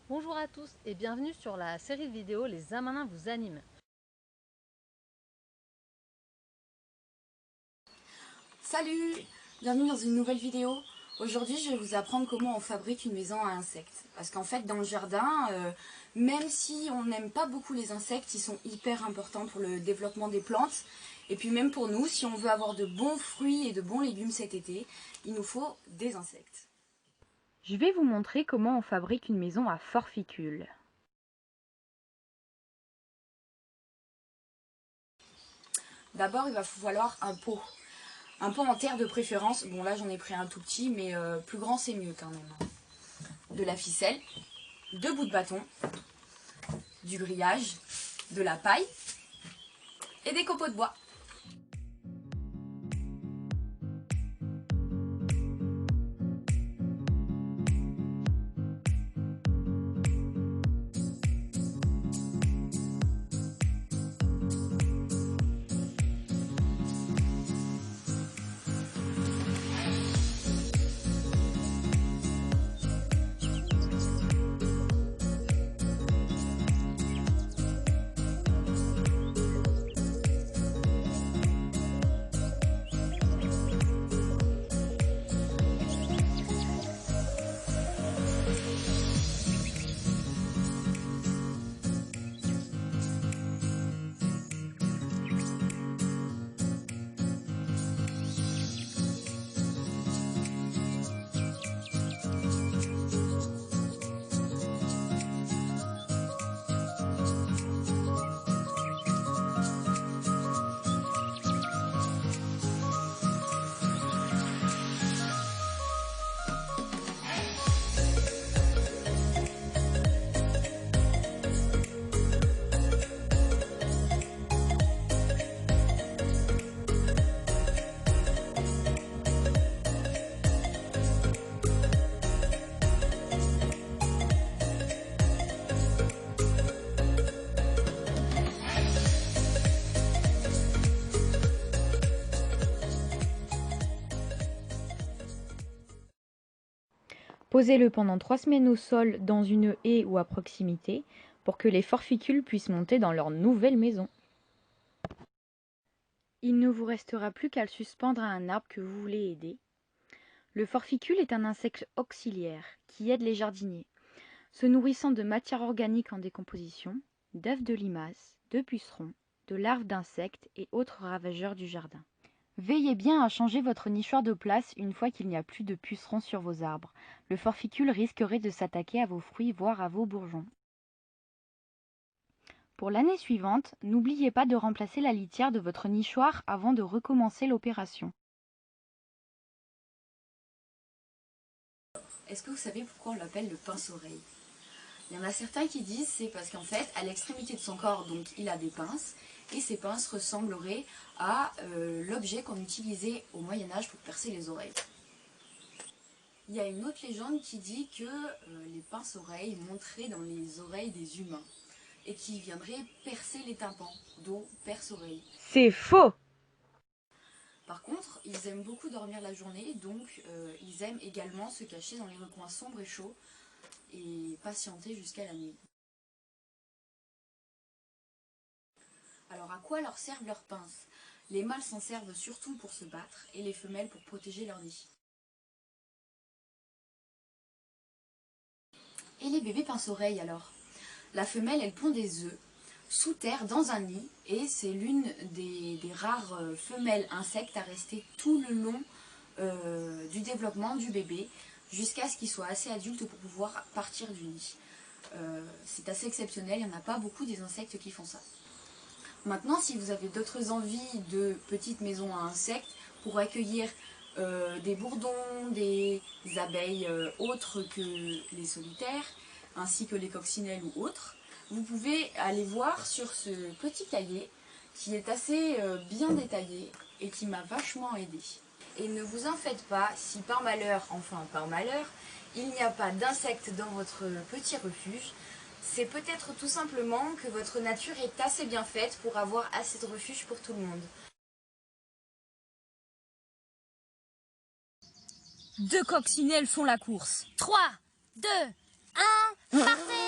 Bonjour à tous et bienvenue sur la série de vidéos Les Amanins vous animent. Salut! Bienvenue dans une nouvelle vidéo. Aujourd'hui, je vais vous apprendre comment on fabrique une maison à insectes. Parce qu'en fait, dans le jardin, même si on n'aime pas beaucoup les insectes, ils sont hyper importants pour le développement des plantes. Et puis même pour nous, si on veut avoir de bons fruits et de bons légumes cet été, il nous faut des insectes. Je vais vous montrer comment on fabrique une maison à forficule. D'abord, il va falloir un pot. Un pot en terre de préférence. Bon, là, j'en ai pris un tout petit, mais plus grand, c'est mieux quand même. De la ficelle, 2 bouts de bâton, du grillage, de la paille et des copeaux de bois. Posez-le pendant 3 semaines au sol dans une haie ou à proximité pour que les forficules puissent monter dans leur nouvelle maison. Il ne vous restera plus qu'à le suspendre à un arbre que vous voulez aider. Le forficule est un insecte auxiliaire qui aide les jardiniers, se nourrissant de matière organique en décomposition, d'œufs de limaces, de pucerons, de larves d'insectes et autres ravageurs du jardin. Veillez bien à changer votre nichoir de place une fois qu'il n'y a plus de pucerons sur vos arbres. Le forficule risquerait de s'attaquer à vos fruits, voire à vos bourgeons. Pour l'année suivante, n'oubliez pas de remplacer la litière de votre nichoir avant de recommencer l'opération. Est-ce que vous savez pourquoi on l'appelle le pince-oreille? Il y en a certains qui disent c'est parce qu'en fait, à l'extrémité de son corps, donc il a des pinces, et ces pinces ressembleraient à l'objet qu'on utilisait au Moyen-Âge pour percer les oreilles. Il y a une autre légende qui dit que les pinces-oreilles monteraient dans les oreilles des humains et qui viendraient percer les tympans, d'où perce-oreille. C'est faux! Par contre, ils aiment beaucoup dormir la journée, donc ils aiment également se cacher dans les recoins sombres et chauds et patienter jusqu'à la nuit. Alors à quoi leur servent leurs pinces? Les mâles s'en servent surtout pour se battre et les femelles pour protéger leur nid. Et les bébés pince-oreilles alors? La femelle elle pond des œufs sous terre dans un nid et c'est l'une des rares femelles insectes à rester tout le long du développement du bébé jusqu'à ce qu'il soit assez adulte pour pouvoir partir du nid. C'est assez exceptionnel, il n'y en a pas beaucoup des insectes qui font ça. Maintenant, si vous avez d'autres envies de petites maisons à insectes pour accueillir des bourdons, des abeilles autres que les solitaires, ainsi que les coccinelles ou autres, vous pouvez aller voir sur ce petit cahier qui est assez bien détaillé et qui m'a vachement aidé. Et ne vous en faites pas si par malheur, il n'y a pas d'insectes dans votre petit refuge. C'est peut-être tout simplement que votre nature est assez bien faite pour avoir assez de refuge pour tout le monde. 2 coccinelles font la course. 3, 2, 1, partez!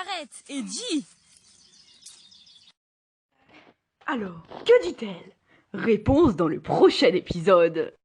s'arrête et dit. Alors, que dit-elle? Réponse dans le prochain épisode.